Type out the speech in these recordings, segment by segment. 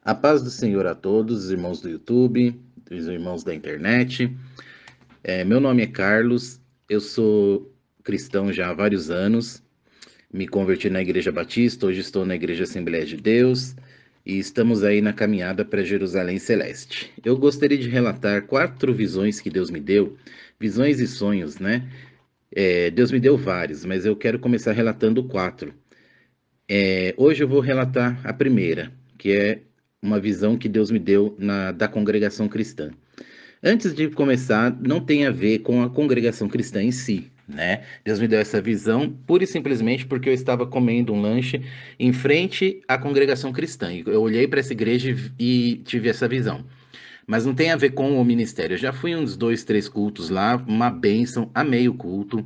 A paz do Senhor a todos, os irmãos do YouTube, os irmãos da internet. Meu nome é Carlos, eu sou cristão já há vários anos, me converti na Igreja Batista, hoje estou na Igreja Assembleia de Deus e estamos aí na caminhada para Jerusalém Celeste. Eu gostaria de relatar 4 visões que Deus me deu, visões e sonhos, né? Deus me deu vários, mas eu quero começar relatando 4. Hoje eu vou relatar a primeira, que é uma visão que Deus me deu da congregação cristã. Antes de começar, não tem a ver com a congregação cristã em si, né? Deus me deu essa visão pura e simplesmente porque eu estava comendo um lanche em frente à congregação cristã. Eu olhei para essa igreja e tive essa visão. Mas não tem a ver com o ministério. Eu já fui uns 2, 3 cultos lá, uma bênção, amei o culto.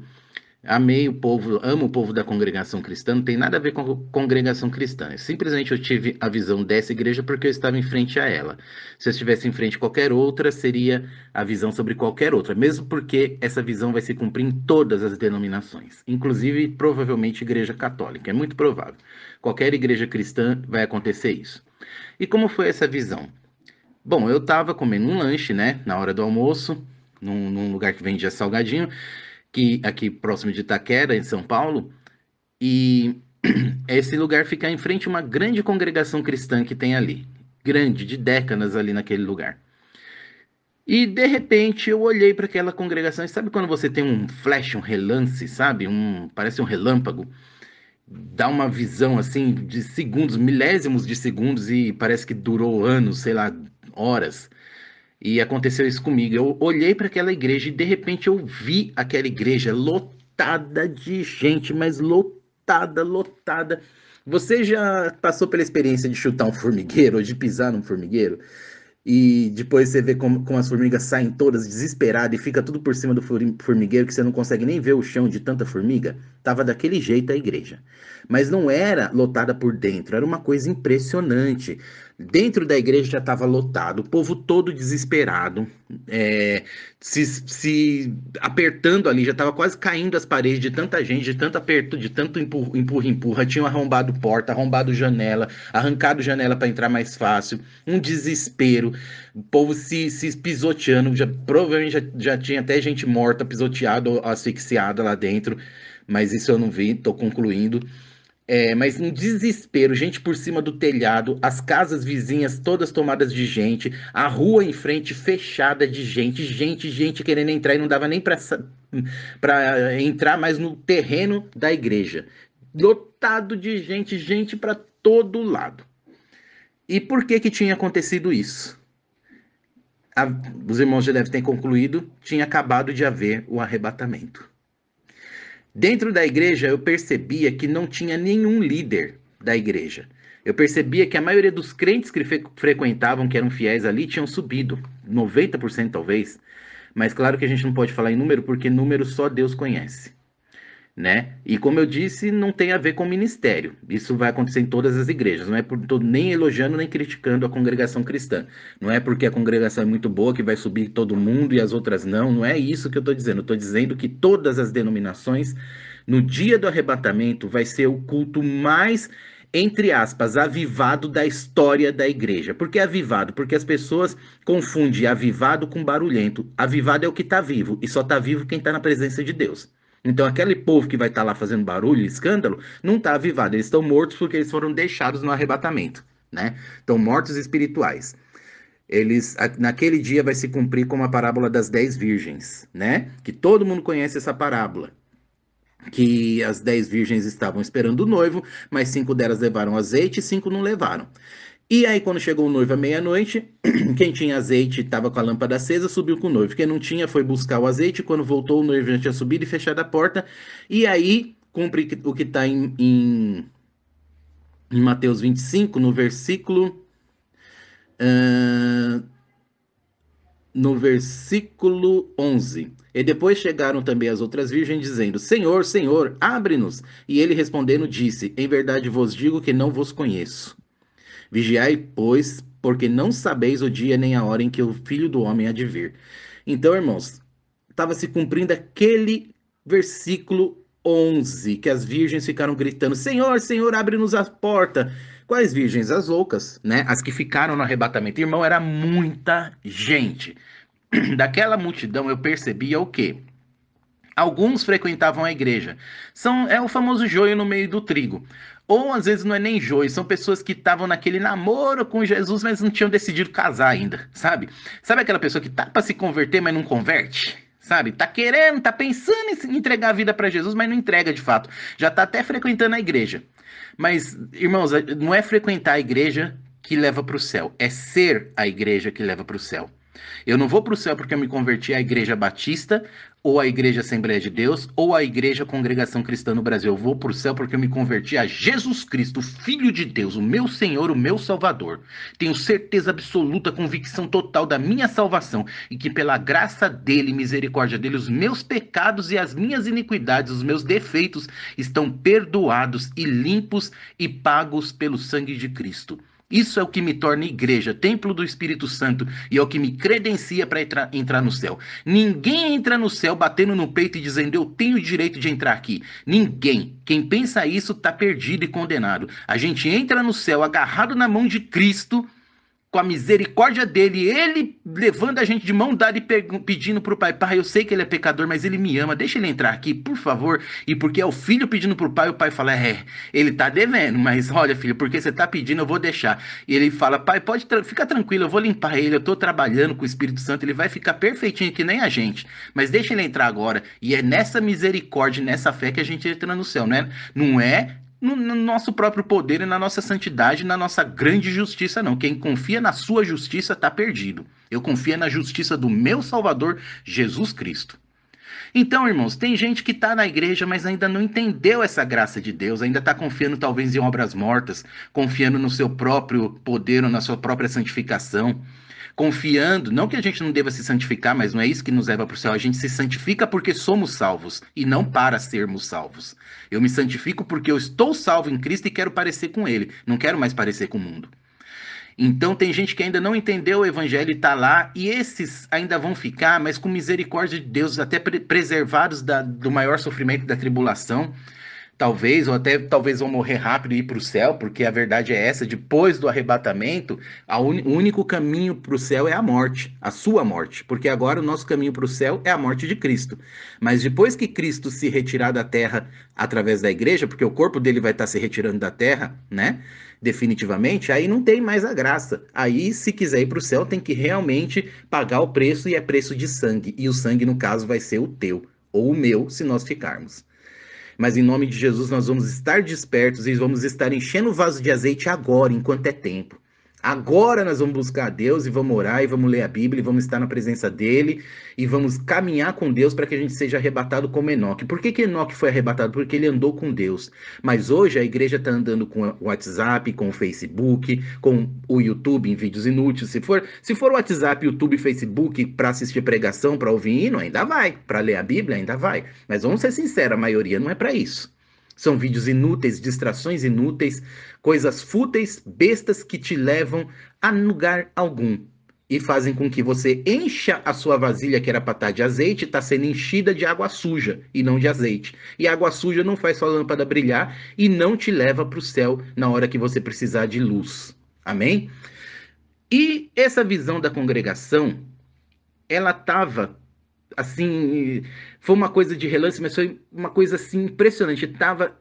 Amei o povo, amo o povo da congregação cristã, não tem nada a ver com a congregação cristã. Simplesmente eu tive a visão dessa igreja porque eu estava em frente a ela. Se eu estivesse em frente a qualquer outra, seria a visão sobre qualquer outra, mesmo porque essa visão vai se cumprir em todas as denominações, inclusive provavelmente igreja católica, é muito provável. Qualquer igreja cristã vai acontecer isso. E como foi essa visão? Bom, eu estava comendo um lanche, né, na hora do almoço, num lugar que vendia salgadinho, que aqui próximo de Itaquera, em São Paulo, e esse lugar fica em frente a uma grande congregação cristã que tem ali, grande, de décadas ali naquele lugar. E de repente eu olhei para aquela congregação, e sabe quando você tem um flash, um relance, sabe? Parece um relâmpago, dá uma visão assim de segundos, milésimos de segundos e parece que durou anos, sei lá, horas. E aconteceu isso comigo. Eu olhei para aquela igreja e de repente eu vi aquela igreja lotada de gente, mas lotada, lotada. Você já passou pela experiência de chutar um formigueiro ou de pisar num formigueiro? E depois você vê como as formigas saem todas desesperadas e fica tudo por cima do formigueiro que você não consegue nem ver o chão de tanta formiga? Tava daquele jeito a igreja. Mas não era lotada por dentro, era uma coisa impressionante. Dentro da igreja já estava lotado, o povo todo desesperado, é, se apertando ali, já estava quase caindo as paredes de tanta gente, de tanto aperto, de tanto empurra. Tinham arrombado porta, arrombado janela, arrancado janela para entrar mais fácil, um desespero, o povo se pisoteando, provavelmente já tinha até gente morta, pisoteada ou asfixiada lá dentro, mas isso eu não vi, estou concluindo. Mas um desespero, gente por cima do telhado, as casas vizinhas todas tomadas de gente, a rua em frente fechada de gente, gente querendo entrar e não dava nem para entrar mais no terreno da igreja. Lotado de gente, gente para todo lado. E por que que tinha acontecido isso? A, os irmãos já devem ter concluído, tinha acabado de haver o arrebatamento. Dentro da igreja, eu percebia que não tinha nenhum líder da igreja. Eu percebia que a maioria dos crentes que frequentavam, que eram fiéis ali, tinham subido, 90% talvez. Mas claro que a gente não pode falar em número, porque número só Deus conhece, né? E como eu disse, não tem a ver com ministério. Isso vai acontecer em todas as igrejas. Não é por tô nem elogiando nem criticando a congregação cristã. Não é porque a congregação é muito boa que vai subir todo mundo e as outras não. Não é isso que eu estou dizendo. Eu estou dizendo que todas as denominações, no dia do arrebatamento, vai ser o culto mais, entre aspas, avivado da história da igreja. Por que avivado? Porque as pessoas confundem avivado com barulhento. Avivado é o que está vivo, e só está vivo quem está na presença de Deus. Então, aquele povo que vai estar lá fazendo barulho, escândalo, não está avivado. Eles estão mortos porque eles foram deixados no arrebatamento, né? Estão mortos espirituais. Naquele dia vai se cumprir como a parábola das 10 virgens, né? Que todo mundo conhece essa parábola. Que as 10 virgens estavam esperando o noivo, mas 5 delas levaram azeite e 5 não levaram. E aí, quando chegou o noivo à meia-noite, quem tinha azeite estava com a lâmpada acesa, subiu com o noivo. Quem não tinha foi buscar o azeite. Quando voltou, o noivo já tinha subido e fechado a porta. E aí, cumpre o que está em Mateus 25, ah, no versículo 11. E depois chegaram também as outras virgens, dizendo: Senhor, Senhor, abre-nos. E ele respondendo disse: Em verdade vos digo que não vos conheço. Vigiai, pois, porque não sabeis o dia nem a hora em que o Filho do Homem há de vir. Então, irmãos, estava se cumprindo aquele versículo 11, que as virgens ficaram gritando: Senhor, Senhor, abre-nos a porta. Quais virgens? As loucas, né? As que ficaram no arrebatamento. Irmão, era muita gente. Daquela multidão eu percebia o quê? Alguns frequentavam a igreja. É o famoso joio no meio do trigo. Ou às vezes não é nem joio, são pessoas que estavam naquele namoro com Jesus, mas não tinham decidido casar ainda, sabe? Sabe aquela pessoa que tá para se converter, mas não converte? Sabe? Tá querendo, tá pensando em entregar a vida para Jesus, mas não entrega de fato. Já tá até frequentando a igreja. Mas, irmãos, não é frequentar a igreja que leva para o céu, é ser a igreja que leva para o céu. Eu não vou para o céu porque eu me converti à Igreja Batista, ou à Igreja Assembleia de Deus, ou à Igreja Congregação Cristã no Brasil. Eu vou para o céu porque eu me converti a Jesus Cristo, Filho de Deus, o meu Senhor, o meu Salvador. Tenho certeza absoluta, convicção total da minha salvação e que pela graça dele, misericórdia dele, os meus pecados e as minhas iniquidades, os meus defeitos estão perdoados e limpos e pagos pelo sangue de Cristo. Isso é o que me torna igreja, templo do Espírito Santo, e é o que me credencia para entrar no céu. Ninguém entra no céu batendo no peito e dizendo eu tenho o direito de entrar aqui. Ninguém. Quem pensa isso está perdido e condenado. A gente entra no céu agarrado na mão de Cristo, com a misericórdia dele, ele levando a gente de mão dada e pedindo pro pai, pai, eu sei que ele é pecador, mas ele me ama, deixa ele entrar aqui, por favor. E porque é o filho pedindo pro pai, o pai fala, ele tá devendo, mas olha, filho, porque você tá pedindo, eu vou deixar. E ele fala, pai, fica tranquilo, eu vou limpar ele, eu tô trabalhando com o Espírito Santo, ele vai ficar perfeitinho que nem a gente, mas deixa ele entrar agora. E é nessa misericórdia, nessa fé que a gente entra no céu, né? Não é no nosso próprio poder e na nossa santidade, na nossa grande justiça, não. Quem confia na sua justiça está perdido. Eu confio na justiça do meu Salvador, Jesus Cristo. Então, irmãos, tem gente que está na igreja, mas ainda não entendeu essa graça de Deus, ainda está confiando talvez em obras mortas, confiando no seu próprio poder ou na sua própria santificação. Confiando, não que a gente não deva se santificar, mas não é isso que nos leva para o céu. A gente se santifica porque somos salvos e não para sermos salvos. Eu me santifico porque eu estou salvo em Cristo e quero parecer com Ele. Não quero mais parecer com o mundo. Então tem gente que ainda não entendeu o evangelho e está lá, e esses ainda vão ficar, mas com misericórdia de Deus, até preservados do maior sofrimento da tribulação. Talvez, ou até talvez vão morrer rápido e ir para o céu, porque a verdade é essa, depois do arrebatamento, o único caminho para o céu é a morte, a sua morte, porque agora o nosso caminho para o céu é a morte de Cristo. Mas depois que Cristo se retirar da terra através da igreja, porque o corpo dele vai estar se retirando da terra, né? Definitivamente, aí não tem mais a graça. Aí, se quiser ir para o céu, tem que realmente pagar o preço, e é preço de sangue. E o sangue, no caso, vai ser o teu, ou o meu, se nós ficarmos. Mas em nome de Jesus nós vamos estar despertos e vamos estar enchendo o vaso de azeite agora, enquanto é tempo. Agora nós vamos buscar a Deus e vamos orar e vamos ler a Bíblia e vamos estar na presença dele e vamos caminhar com Deus para que a gente seja arrebatado como Enoque. Por que Enoque foi arrebatado? Porque ele andou com Deus. Mas hoje a igreja está andando com o WhatsApp, com o Facebook, com o YouTube em vídeos inúteis. Se for o WhatsApp, YouTube e Facebook para assistir pregação, para ouvir hino, ainda vai. Para ler a Bíblia, ainda vai. Mas vamos ser sinceros, a maioria não é para isso. São vídeos inúteis, distrações inúteis, coisas fúteis, bestas que te levam a lugar algum. E fazem com que você encha a sua vasilha, que era para estar de azeite, está sendo enchida de água suja e não de azeite. E água suja não faz sua lâmpada brilhar e não te leva para o céu na hora que você precisar de luz. Amém? E essa visão da congregação, ela estava assim, foi uma coisa de relance, mas foi uma coisa assim impressionante. Tava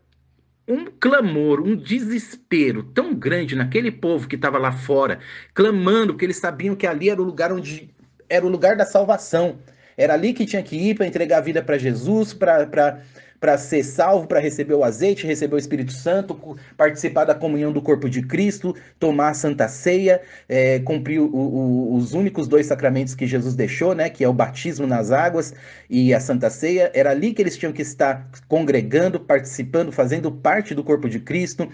um clamor, um desespero tão grande naquele povo que estava lá fora, clamando, porque eles sabiam que ali era o lugar onde era o lugar da salvação. Era ali que tinha que ir para entregar a vida para Jesus, para ser salvo, para receber o azeite, receber o Espírito Santo, participar da comunhão do corpo de Cristo, tomar a Santa Ceia, cumprir os únicos 2 sacramentos que Jesus deixou, né, que é o batismo nas águas e a Santa Ceia. Era ali que eles tinham que estar congregando, participando, fazendo parte do corpo de Cristo,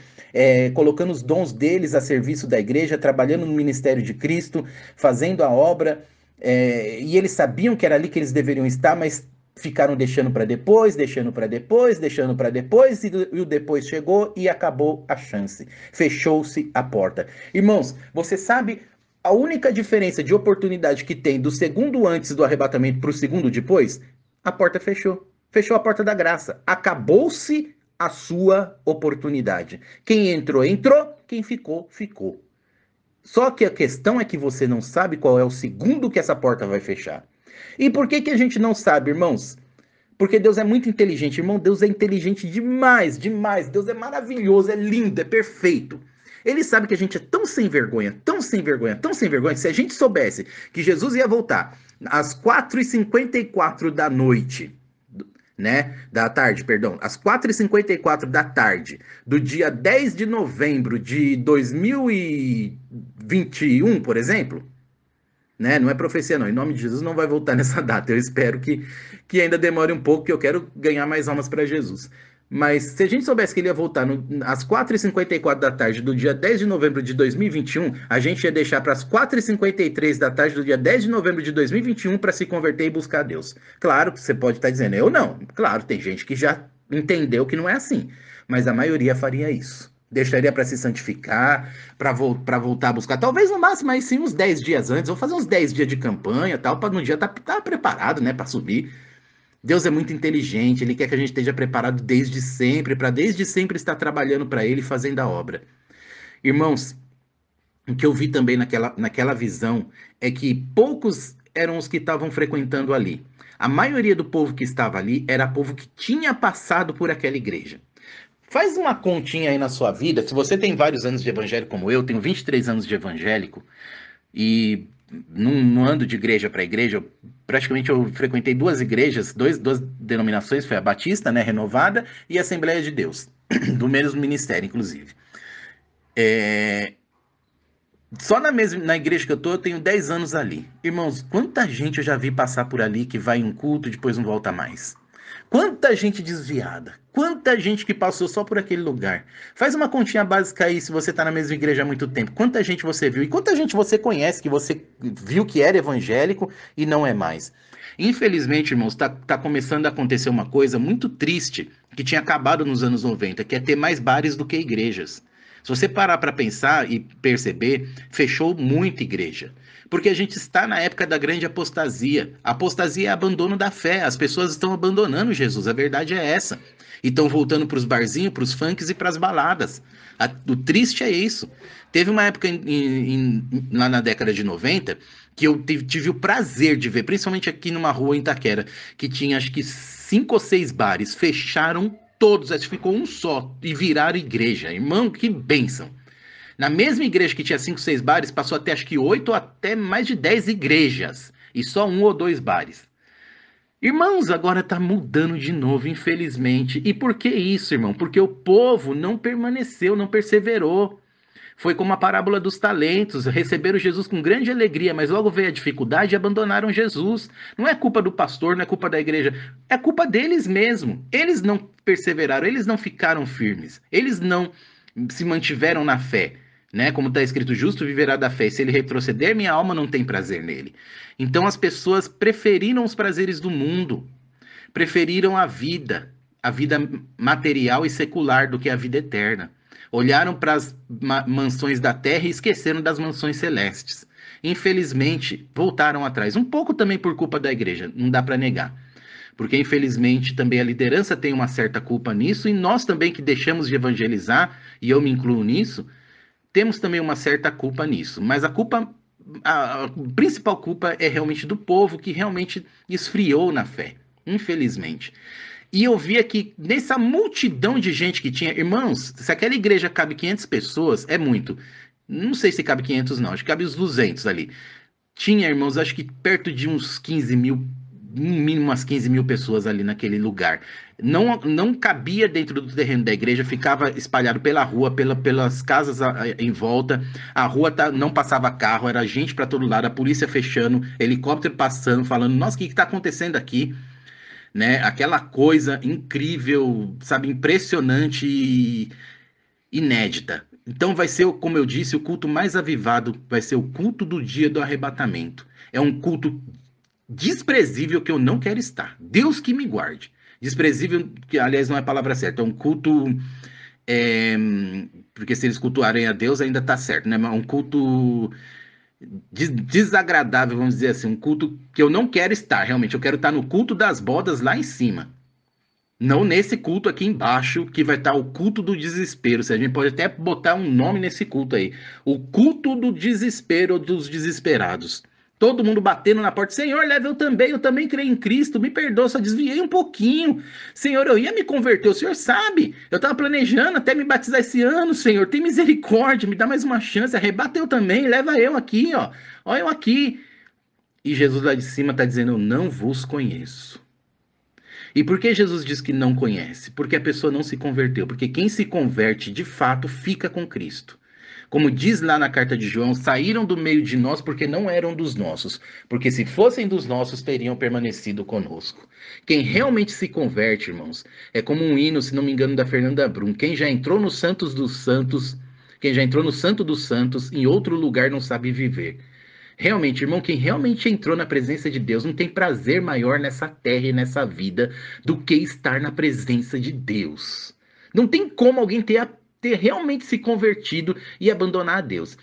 colocando os dons deles a serviço da igreja, trabalhando no ministério de Cristo, fazendo a obra. E eles sabiam que era ali que eles deveriam estar, mas ficaram deixando para depois, deixando para depois, deixando para depois, e o depois chegou e acabou a chance. Fechou-se a porta. Irmãos, você sabe a única diferença de oportunidade que tem do segundo antes do arrebatamento para o segundo depois? A porta fechou. Fechou a porta da graça. Acabou-se a sua oportunidade. Quem entrou, entrou. quem ficou, ficou. Só que a questão é que você não sabe qual é o segundo que essa porta vai fechar. E por que a gente não sabe, irmãos? Porque Deus é muito inteligente, irmão. Deus é inteligente demais, demais. Deus é maravilhoso, é lindo, é perfeito. Ele sabe que a gente é tão sem vergonha, tão sem vergonha, tão sem vergonha, que se a gente soubesse que Jesus ia voltar às 4h54 da noite, né? Da tarde, perdão, às 4h54 da tarde, do dia 10 de novembro de 2021, por exemplo, né? Não é profecia, não. Em nome de Jesus não vai voltar nessa data. Eu espero que ainda demore um pouco, que eu quero ganhar mais almas para Jesus. Mas se a gente soubesse que ele ia voltar às 4h54 da tarde do dia 10 de novembro de 2021, a gente ia deixar para as 4h53 da tarde do dia 10 de novembro de 2021 para se converter e buscar Deus. Claro que você pode estar dizendo, eu não. Claro, tem gente que já entendeu que não é assim. Mas a maioria faria isso. Deixaria para se santificar, para voltar a buscar. Talvez no máximo aí sim uns 10 dias antes. Vou fazer uns 10 dias de campanha tal, para no dia tá preparado, né, para subir. Deus é muito inteligente, ele quer que a gente esteja preparado desde sempre, para desde sempre estar trabalhando para ele, fazendo a obra. Irmãos, o que eu vi também naquela visão é que poucos eram os que estavam frequentando ali. A maioria do povo que estava ali era povo que tinha passado por aquela igreja. Faz uma continha aí na sua vida. Se você tem vários anos de evangelho como eu, tenho 23 anos de evangélico e não ando de igreja para igreja. Praticamente eu frequentei duas igrejas, duas denominações, foi a Batista, né, renovada, e a Assembleia de Deus, do mesmo ministério, inclusive. Só na igreja que eu tô, eu tenho 10 anos ali. Irmãos, quanta gente eu já vi passar por ali que vai em um culto e depois não volta mais. Quanta gente desviada, quanta gente que passou só por aquele lugar. Faz uma continha básica aí se você está na mesma igreja há muito tempo. Quanta gente você viu e quanta gente você conhece que você viu que era evangélico e não é mais. Infelizmente, irmãos, tá começando a acontecer uma coisa muito triste que tinha acabado nos anos 90, que é ter mais bares do que igrejas. Se você parar para pensar e perceber, fechou muita igreja. Porque a gente está na época da grande apostasia. A apostasia é abandono da fé. As pessoas estão abandonando Jesus. A verdade é essa. E estão voltando para os barzinhos, para os funks e para as baladas. O triste é isso. Teve uma época lá na década de 90 que eu tive o prazer de ver, principalmente aqui numa rua em Itaquera, que tinha acho que 5 ou 6 bares. Fecharam todos, acho que ficou um só e viraram igreja. Irmão, que bênção. Na mesma igreja que tinha 5, 6 bares, passou até acho que 8 ou até mais de 10 igrejas. E só 1 ou 2 bares. Irmãos, agora tá mudando de novo, infelizmente. E por que isso, irmão? Porque o povo não permaneceu, não perseverou. Foi como a parábola dos talentos, receberam Jesus com grande alegria, mas logo veio a dificuldade e abandonaram Jesus. Não é culpa do pastor, não é culpa da igreja, é culpa deles mesmo. Eles não perseveraram, eles não ficaram firmes, eles não se mantiveram na fé. Né? Como está escrito, justo viverá da fé, e se ele retroceder, minha alma não tem prazer nele. Então as pessoas preferiram os prazeres do mundo, preferiram a vida material e secular do que a vida eterna. Olharam para as mansões da terra e esqueceram das mansões celestes. Infelizmente, voltaram atrás. Um pouco também por culpa da igreja, não dá para negar. Porque, infelizmente, também a liderança tem uma certa culpa nisso, e nós também que deixamos de evangelizar, e eu me incluo nisso, temos também uma certa culpa nisso. Mas a principal culpa é realmente do povo que realmente esfriou na fé, infelizmente. E eu via que nessa multidão de gente que tinha, irmãos, se aquela igreja cabe 500 pessoas, é muito. Não sei se cabe 500 não, acho que cabe uns 200 ali. Tinha, irmãos, acho que perto de uns 15 mil, no mínimo umas 15 mil pessoas ali naquele lugar. Não cabia dentro do terreno da igreja, ficava espalhado pela rua, pelas casas em volta. A rua não passava carro, era gente para todo lado, a polícia fechando, helicóptero passando, falando, nossa, o que está acontecendo aqui? Né? Aquela coisa incrível, sabe, impressionante e inédita. Então vai ser, como eu disse, o culto mais avivado, vai ser o culto do dia do arrebatamento. É um culto desprezível que eu não quero estar. Deus que me guarde. Desprezível, que aliás não é a palavra certa, é um culto, é, porque se eles cultuarem a Deus ainda está certo, né? Mas um culto desagradável, vamos dizer assim, um culto que eu não quero estar, realmente. Eu quero estar no culto das bodas lá em cima. Não nesse culto aqui embaixo, que vai estar o culto do desespero. Se a gente pode até botar um nome nesse culto aí. O culto do desespero dos desesperados. Todo mundo batendo na porta. Senhor, leva eu também creio em Cristo. Me perdoa, só desviei um pouquinho. Senhor, eu ia me converter, o Senhor sabe. Eu estava planejando até me batizar esse ano, Senhor. Tem misericórdia, me dá mais uma chance. Arrebata eu também, leva eu aqui, ó. Olha eu aqui. E Jesus lá de cima está dizendo: eu não vos conheço. E por que Jesus diz que não conhece? Porque a pessoa não se converteu. Porque quem se converte de fato fica com Cristo. Como diz lá na carta de João, saíram do meio de nós porque não eram dos nossos. Porque se fossem dos nossos, teriam permanecido conosco. Quem realmente se converte, irmãos, é como um hino, se não me engano, da Fernanda Brum. Quem já entrou no Santos dos Santos, quem já entrou no Santo dos Santos, em outro lugar não sabe viver. Realmente, irmão, quem realmente entrou na presença de Deus não tem prazer maior nessa terra e nessa vida do que estar na presença de Deus. Não tem como alguém ter realmente se convertido e abandonar a Deus.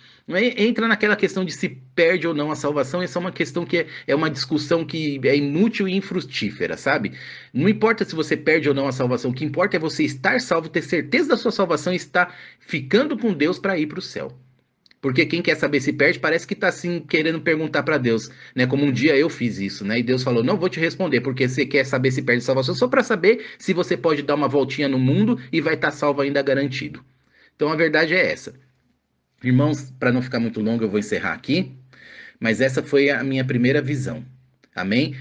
Entra naquela questão de se perde ou não a salvação, essa é uma questão que é uma discussão que é inútil e infrutífera, sabe? Não importa se você perde ou não a salvação, o que importa é você estar salvo, ter certeza da sua salvação e estar ficando com Deus para ir para o céu. Porque quem quer saber se perde parece que está assim querendo perguntar para Deus, né? Como um dia eu fiz isso, né? E Deus falou: "Não vou te responder, porque você quer saber se perde salvação só para saber se você pode dar uma voltinha no mundo e vai estar salvo ainda garantido". Então a verdade é essa. Irmãos, para não ficar muito longo, eu vou encerrar aqui, mas essa foi a minha primeira visão. Amém?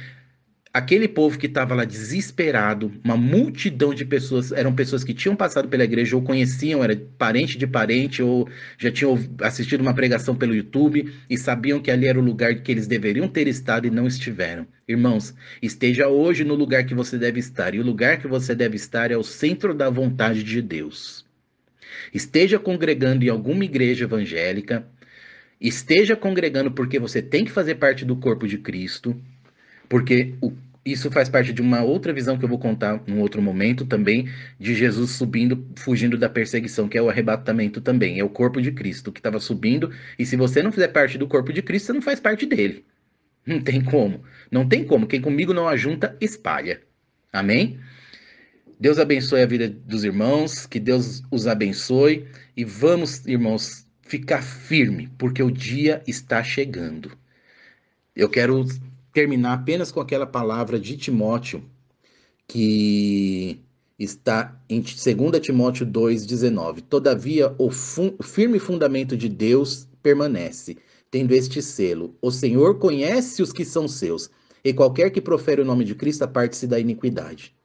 Aquele povo que estava lá desesperado, uma multidão de pessoas, eram pessoas que tinham passado pela igreja ou conheciam, era parente de parente, ou já tinham assistido uma pregação pelo YouTube e sabiam que ali era o lugar que eles deveriam ter estado e não estiveram. Irmãos, esteja hoje no lugar que você deve estar, e o lugar que você deve estar é o centro da vontade de Deus. Esteja congregando em alguma igreja evangélica, esteja congregando porque você tem que fazer parte do corpo de Cristo. Porque isso faz parte de uma outra visão que eu vou contar num outro momento também, de Jesus subindo, fugindo da perseguição, que é o arrebatamento também. É o corpo de Cristo que estava subindo, e se você não fizer parte do corpo de Cristo, você não faz parte dele. Não tem como. Não tem como. Quem comigo não ajunta, espalha. Amém? Deus abençoe a vida dos irmãos, que Deus os abençoe, e vamos, irmãos, ficar firme, porque o dia está chegando. Eu quero terminar apenas com aquela palavra de Timóteo, que está em 2 Timóteo 2,19. Todavia, o firme fundamento de Deus permanece, tendo este selo: o Senhor conhece os que são seus, e qualquer que profere o nome de Cristo aparte-se da iniquidade.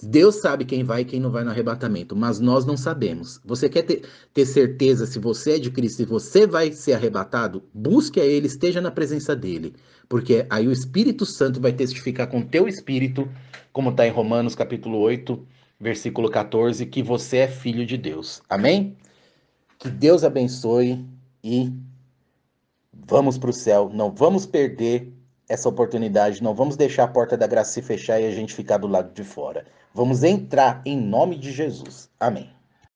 Deus sabe quem vai e quem não vai no arrebatamento, mas nós não sabemos. Você quer ter certeza se você é de Cristo e você vai ser arrebatado? Busque a Ele, esteja na presença dEle, porque aí o Espírito Santo vai testificar com teu espírito, como está em Romanos capítulo 8, versículo 14, que você é filho de Deus. Amém? Que Deus abençoe e vamos para o céu. Não vamos perder essa oportunidade, não vamos deixar a porta da graça se fechar e a gente ficar do lado de fora. Vamos entrar em nome de Jesus. Amém.